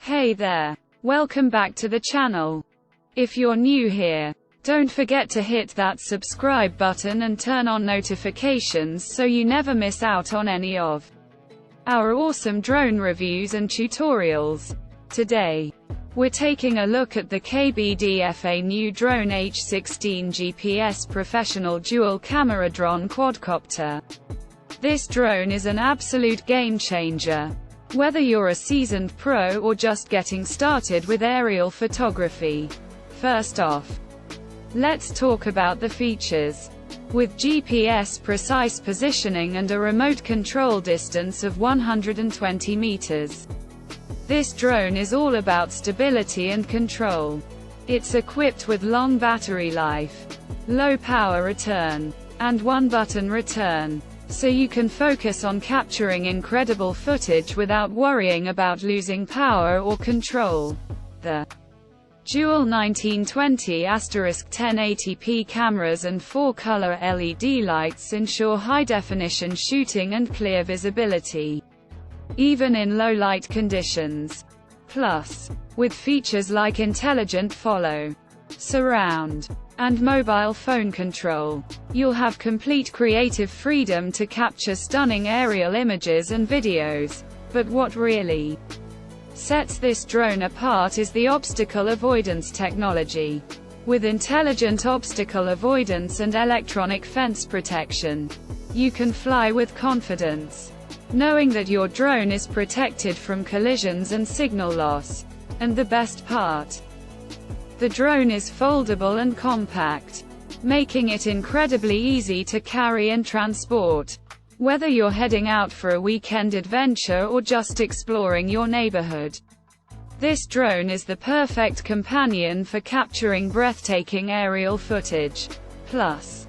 Hey there. Welcome back to the channel. If you're new here, don't forget to hit that subscribe button and turn on notifications so you never miss out on any of our awesome drone reviews and tutorials. Today, we're taking a look at the KBDFA new Drone H16 GPS professional dual camera Dron quadcopter. This drone is an absolute game changer. Whether you're a seasoned pro or just getting started with aerial photography. First off, let's talk about the features. With GPS precise positioning and a remote control distance of 120 meters. This drone is all about stability and control. It's equipped with long battery life, low power return, and one-button return, so you can focus on capturing incredible footage without worrying about losing power or control. The dual 1920*1080p cameras and 4-color LED lights ensure high-definition shooting and clear visibility, even in low-light conditions. Plus, with features like intelligent follow, surround, and mobile phone control, you'll have complete creative freedom to capture stunning aerial images and videos. But what really sets this drone apart is the obstacle avoidance technology. With intelligent obstacle avoidance and electronic fence protection, you can fly with confidence, knowing that your drone is protected from collisions and signal loss. And the best part? The drone is foldable and compact, making it incredibly easy to carry and transport. Whether you're heading out for a weekend adventure or just exploring your neighborhood, this drone is the perfect companion for capturing breathtaking aerial footage. Plus,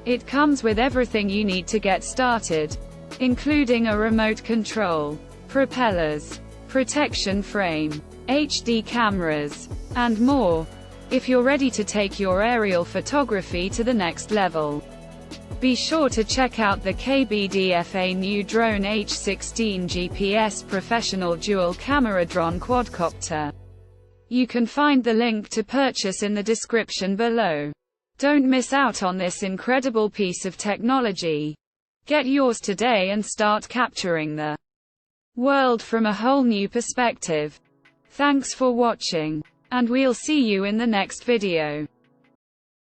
it comes with everything you need to get started, including a remote control, propellers, protection frame, HD cameras, and more. If you're ready to take your aerial photography to the next level, be sure to check out the KBDFA new Drone H16 GPS professional dual camera Dron quadcopter. You can find the link to purchase in the description below. Don't miss out on this incredible piece of technology. Get yours today and start capturing the world from a whole new perspective. Thanks for watching, and we'll see you in the next video.